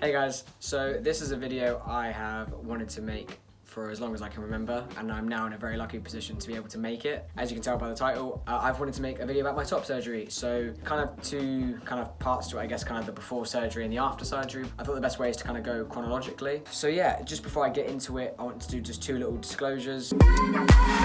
Hey guys, so this is a video I have wanted to make for as long as I can remember, and I'm now in a very lucky position to be able to make it. As you can tell by the title, I've wanted to make a video about my top surgery. So kind of two parts to it, I guess, kind of the before surgery and the after surgery. I thought the best way is to kind of go chronologically. So yeah, just before I get into it, I want to do just two little disclosures.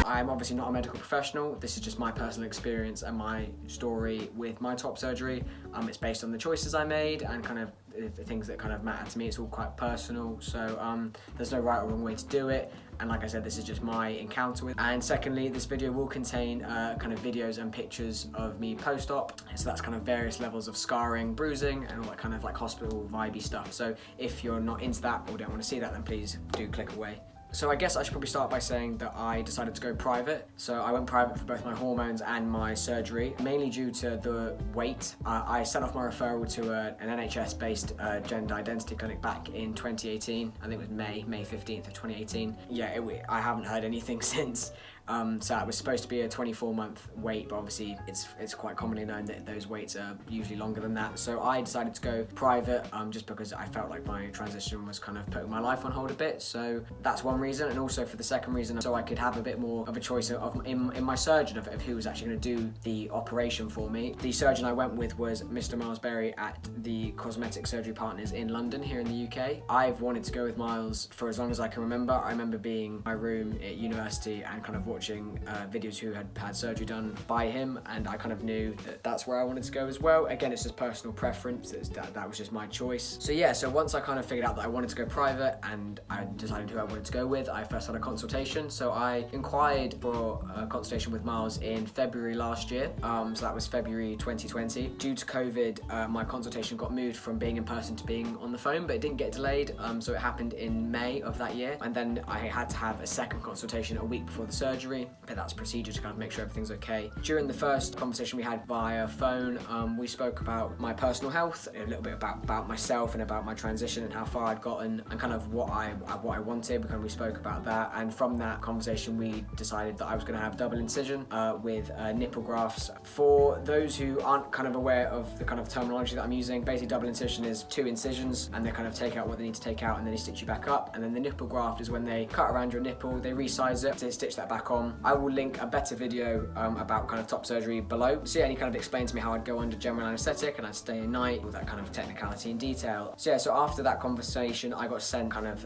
I'm obviously not a medical professional. This is just my personal experience and my story with my top surgery. It's based on the choices I made and kind of the things that kind of matter to me. It's all quite personal, so there's no right or wrong way to do it, and like I said, this is just my encounter with it. And secondly, this video will contain kind of videos and pictures of me post-op, so that's kind of various levels of scarring, bruising, and all that kind of like hospital vibey stuff. So if you're not into that or don't want to see that, then please do click away. So I guess I should probably start by saying that I decided to go private. So I went private for both my hormones and my surgery, mainly due to the wait. I sent off my referral to an NHS-based gender identity clinic back in 2018. I think it was May 15th of 2018. Yeah, I haven't heard anything since. So it was supposed to be a 24-month wait, but obviously it's quite commonly known that those waits are usually longer than that. So I decided to go private just because I felt like my transition was kind of putting my life on hold a bit. So that's one reason, and also for the second reason, so I could have a bit more of a choice in my surgeon of who was actually going to do the operation for me. The surgeon I went with was Mr. Miles Berry at the Cosmetic Surgery Partners in London, here in the UK. I've wanted to go with Miles for as long as I can remember. I remember being in my room at university and kind of watching videos who had surgery done by him, and I kind of knew that that's where I wanted to go as well. Again, it's just personal preference. That was just my choice. So yeah, so once I kind of figured out that I wanted to go private and I decided who I wanted to go with, I first had a consultation. So I inquired for a consultation with Miles in February last year. So that was February 2020. Due to COVID, my consultation got moved from being in person to being on the phone, but it didn't get delayed. So it happened in May of that year, and then I had to have a second consultation a week before the surgery. But that's procedure to kind of make sure everything's okay. During the first conversation we had via phone, we spoke about my personal health, a little bit about myself and about my transition and how far I'd gotten and kind of what I wanted, because we spoke about that. And from that conversation we decided that I was going to have double incision with nipple grafts. For those who aren't kind of aware of the kind of terminology that I'm using, basically double incision is 2 incisions and they kind of take out what they need to take out and then they stitch you back up, and then the nipple graft is when they cut around your nipple, they resize it to stitch that back on. I will link a better video about kind of top surgery below. So yeah, and he kind of explained to me how I'd go under general anaesthetic and I'd stay a night, all that kind of technicality and detail. So yeah, so after that conversation I got sent kind of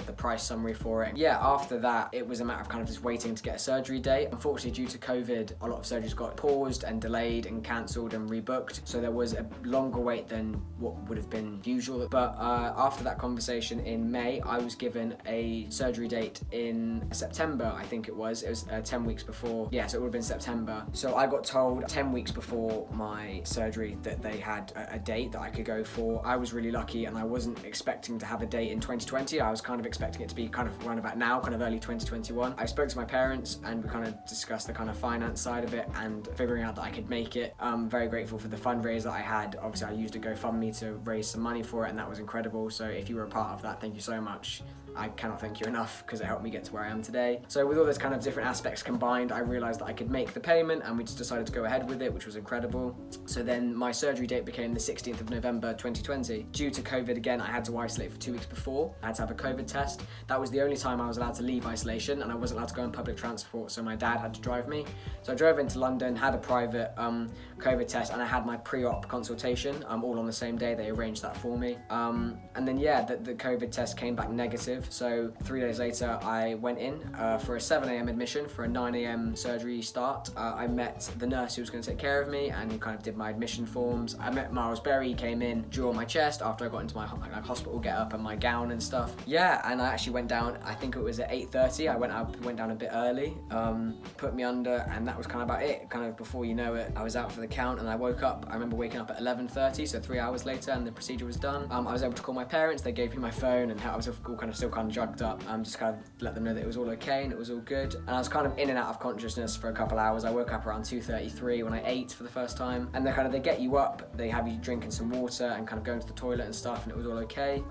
the price summary for it. Yeah, after that it was a matter of kind of just waiting to get a surgery date. Unfortunately, due to COVID, a lot of surgeries got paused and delayed and cancelled and rebooked, so there was a longer wait than what would have been usual. But after that conversation in May, I was given a surgery date in September, I think it was 10 weeks before. Yeah, so it would have been September. So I got told 10 weeks before my surgery that they had a date that I could go for. I was really lucky and I wasn't expecting to have a date in 2020. I was kind of expecting it to be kind of around about now, kind of early 2021. I spoke to my parents and we kind of discussed the kind of finance side of it and figuring out that I could make it. I'm very grateful for the fundraiser that I had. Obviously I used a GoFundMe to raise some money for it, and that was incredible. So if you were a part of that, thank you so much. I cannot thank you enough because it helped me get to where I am today. So with all those kind of different aspects combined, I realized that I could make the payment, and we just decided to go ahead with it, which was incredible. So then my surgery date became the 16th of November 2020. Due to COVID again, I had to isolate for 2 weeks before. I had to have a COVID test. That was the only time I was allowed to leave isolation, and I wasn't allowed to go on public transport, so my dad had to drive me. So I drove into London, had a private COVID test, and I had my pre-op consultation all on the same day. They arranged that for me. And then yeah, the COVID test came back negative. So 3 days later I went in for a 7 a.m. admission for a 9 a.m. surgery start. I met the nurse who was going to take care of me and who kind of did my admission forms. I met Miles Berry. He came in, drew on my chest after I got into my hospital get up and my gown and stuff. Yeah, and I actually went down, I think it was at 8:30. I went down a bit early, put me under, and that was kind of about it. Kind of before you know it, I was out for the count and I woke up. I remember waking up at 11:30, so 3 hours later, and the procedure was done. I was able to call my parents. They gave me my phone, and I was all kind of still kind of drugged up, just kind of let them know that it was all okay and it was all good. And I was kind of in and out of consciousness for a couple hours. I woke up around 2:33 when I ate for the first time, and they get you up, they have you drinking some water and kind of going to the toilet and stuff, and it was all okay.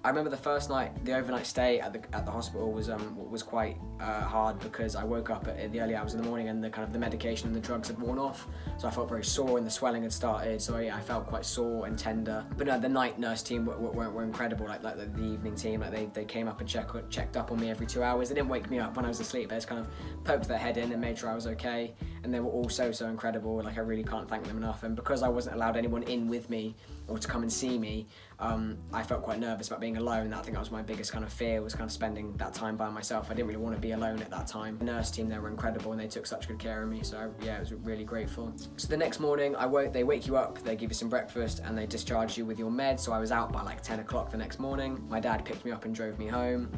I remember the first night, the overnight stay at the hospital was quite hard, because I woke up at the early hours in the morning and the medication and the drugs had worn off, so I felt very sore and the swelling had started, so yeah, I felt quite sore and tender. But no, the night nurse team were incredible, like the evening team, like they came up and checked up on me every 2 hours. They didn't wake me up when I was asleep, they just kind of poked their head in and made sure I was okay, and they were all so incredible. Like, I really can't thank them enough. And because I wasn't allowed anyone in with me or to come and see me, I felt quite nervous about being alone. I think that was my biggest kind of fear, was kind of spending that time by myself. I didn't really want to be alone at that time. The nurse team, they were incredible and they took such good care of me, so yeah, I was really grateful. So the next morning, they wake you up, they give you some breakfast, and they discharge you with your meds. So I was out by like 10 o'clock the next morning. My dad picked me up and drove me home.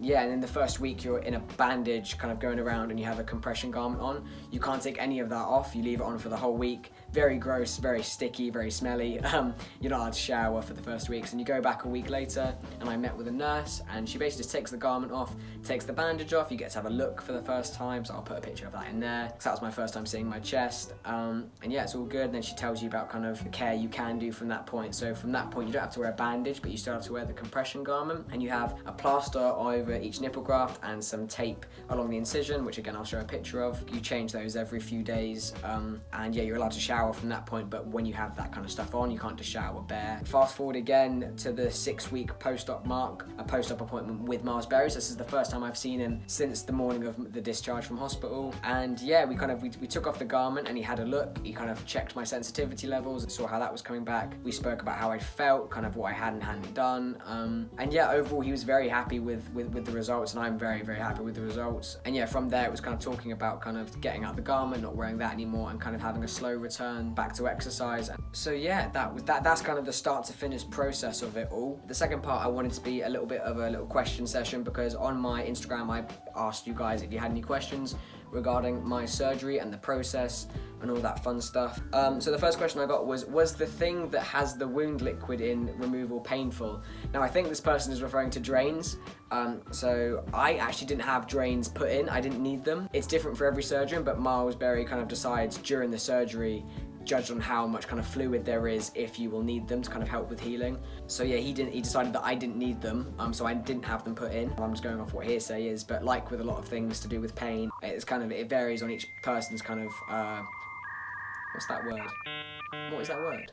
Yeah, and in the first week, you're in a bandage kind of going around, and you have a compression garment on. You can't take any of that off, you leave it on for the whole week. Very gross, very sticky, very smelly. You're not allowed to shower for the first weeks, and you go back a week later, and I met with a nurse, and she basically just takes the garment off, takes the bandage off. You get to have a look for the first time, so I'll put a picture of that in there, because that was my first time seeing my chest. And yeah, it's all good. And then she tells you about kind of the care you can do from that point. So from that point, you don't have to wear a bandage, but you still have to wear the compression garment, and you have a plaster over each nipple graft and some tape along the incision, which again I'll show a picture of. You change those every few days, and yeah, you're allowed to shower from that point, but when you have that kind of stuff on, you can't just shower bare. Fast forward again to the 6-week post-op mark, a post-op appointment with Miles Berries. This is the first time I've seen him since the morning of the discharge from hospital. And yeah, we took off the garment and he had a look. He kind of checked my sensitivity levels and saw how that was coming back. We spoke about how I felt, kind of what I had and hadn't done. And yeah, overall he was very happy with the results, and I'm very happy with the results. And yeah, from there it was kind of talking about kind of getting out the garment, not wearing that anymore, and kind of having a slow return back to exercise. So yeah, that's kind of the start to finish process of it all. The second part, I wanted to be a little bit of a little question session, because on my Instagram I asked you guys if you had any questions regarding my surgery and the process and all that fun stuff. So the first question I got was the thing that has the wound liquid in removal painful? Now I think this person is referring to drains. So I actually didn't have drains put in, I didn't need them. It's different for every surgeon, but Miles Berry kind of decides during the surgery, judged on how much kind of fluid there is, if you will need them to kind of help with healing. So yeah, he decided that I didn't need them, so I didn't have them put in. I'm just going off what hearsay is, but like with a lot of things to do with pain, it varies on each person's kind of, what's that word? What is that word?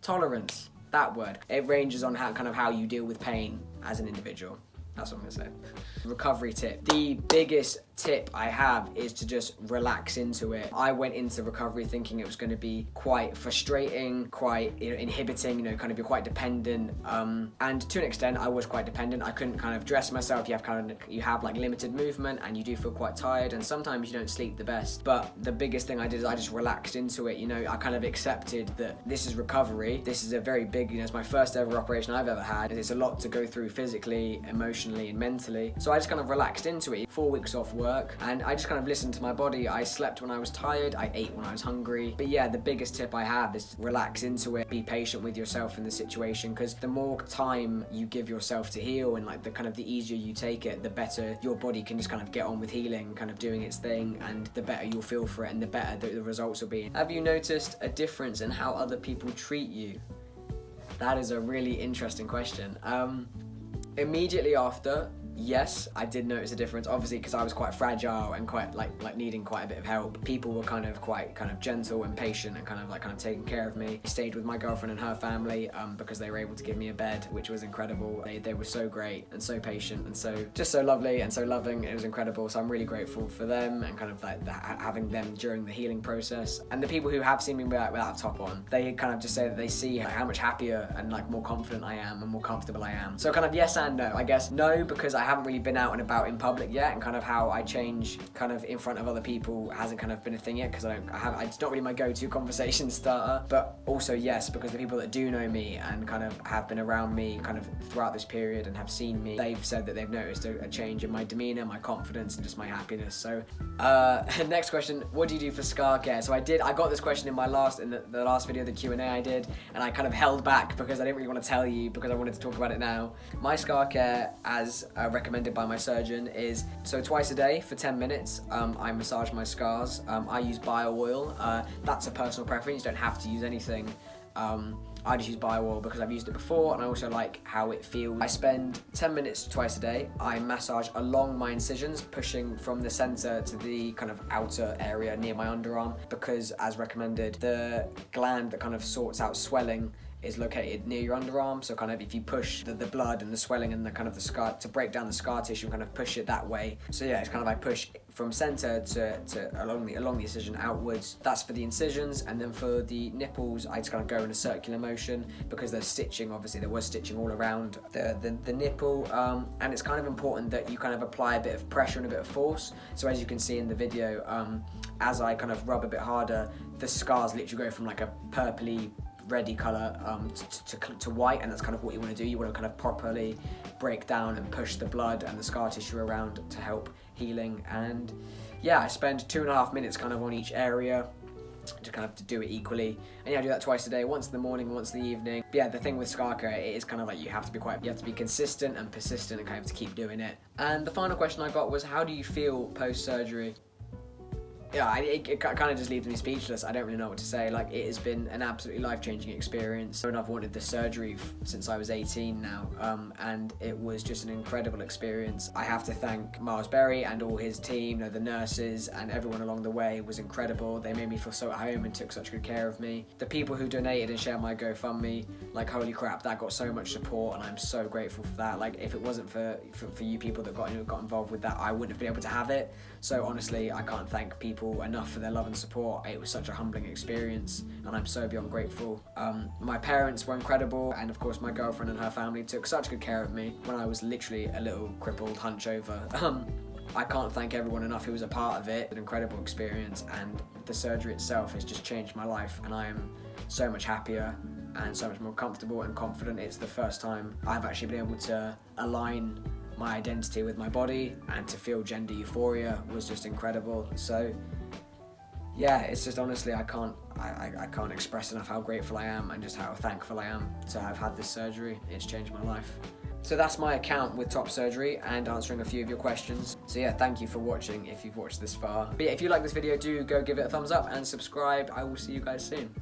Tolerance, that word. It ranges on how you deal with pain as an individual. That's what I'm gonna say. Recovery tip. The biggest tip I have is to just relax into it. I went into recovery thinking it was going to be quite frustrating, quite inhibiting, kind of be quite dependent. And to an extent, I was quite dependent. I couldn't kind of dress myself. You have like limited movement, and you do feel quite tired, and sometimes you don't sleep the best. But the biggest thing I did is I just relaxed into it. I kind of accepted that this is recovery. This is a very big, it's my first ever operation I've ever had. It's a lot to go through physically, emotionally, and mentally. So I just kind of relaxed into it. 4 weeks off work, and I just kind of listened to my body. I slept when I was tired, I ate when I was hungry. But yeah, the biggest tip I have is relax into it, be patient with yourself in the situation, because the more time you give yourself to heal, and like the easier you take it, the better your body can just kind of get on with healing, kind of doing its thing, and the better you'll feel for it, and the better the results will be. Have you noticed a difference in how other people treat you? That is a really interesting question. Immediately after, yes, I did notice a difference, obviously, because I was quite fragile and quite like needing quite a bit of help. People were quite gentle and patient and kind of taking care of me. I stayed with my girlfriend and her family because they were able to give me a bed, which was incredible. They were so great and so patient and just so lovely and so loving. It was incredible. So I'm really grateful for them and kind of like having them during the healing process. And the people who have seen me without a top on, they kind of just say that they see how much happier and like more confident I am and more comfortable I am. So kind of yes and no. I guess no, because I I haven't really been out and about in public yet, and kind of how I change kind of in front of other people hasn't kind of been a thing yet, because it's not really my go-to conversation starter. But also yes, because the people that do know me and kind of have been around me kind of throughout this period and have seen me, they've said that they've noticed a change in my demeanor, my confidence, and just my happiness. So next question, what do you do for scar care? So I got this question in the last video, the Q&A I did, and I kind of held back because I didn't really want to tell you, because I wanted to talk about it now. My scar care, as recommended by my surgeon, is so twice a day for 10 minutes. I massage my scars. I use bio oil. That's a personal preference. You don't have to use anything. I just use bio oil because I've used it before, and I also like how it feels. I spend 10 minutes twice a day. I massage along my incisions, pushing from the center to the kind of outer area near my underarm, because as recommended, the gland that kind of sorts out swelling is located near your underarm. So kind of if you push the blood and the swelling and the kind of the scar to break down the scar tissue, kind of push it that way. So yeah, it's kind of like push from center to along the incision outwards. That's for the incisions. And then for the nipples, I just kind of go in a circular motion, because there's stitching, obviously there was stitching all around the nipple, and it's kind of important that you kind of apply a bit of pressure and a bit of force. So as you can see in the video, as I kind of rub a bit harder, the scars literally go from like a purpley reddy colour to white, and that's kind of what you want to do. You want to kind of properly break down and push the blood and the scar tissue around to help healing. And yeah, I spend 2.5 minutes kind of on each area to kind of to do it equally. And yeah, I do that twice a day, once in the morning, once in the evening. But yeah, the thing with scar care, it is kind of like you have to be consistent and persistent and kind of to keep doing it. And the final question I got was, how do you feel post-surgery? Yeah, it kind of just leaves me speechless. I don't really know what to say. Like, it has been an absolutely life-changing experience. And I've wanted this surgery since I was 18 now, and it was just an incredible experience. I have to thank Miles Berry and all his team, the nurses and everyone along the way was incredible. They made me feel so at home and took such good care of me. The people who donated and shared my GoFundMe, like, holy crap, that got so much support, and I'm so grateful for that. Like, if it wasn't for you people that got involved with that, I wouldn't have been able to have it. So honestly, I can't thank people enough for their love and support. It was such a humbling experience, and I'm so beyond grateful. My parents were incredible, and of course my girlfriend and her family took such good care of me when I was literally a little crippled hunchover. I can't thank everyone enough who was a part of it. An incredible experience, and the surgery itself has just changed my life, and I am so much happier and so much more comfortable and confident. It's the first time I've actually been able to align my identity with my body, and to feel gender euphoria was just incredible. So yeah, it's just honestly, I can't express enough how grateful I am and just how thankful I am to have had this surgery. It's changed my life. So that's my account with top surgery and answering a few of your questions. So yeah, thank you for watching if you've watched this far. But yeah, if you like this video, do go give it a thumbs up and subscribe. I will see you guys soon.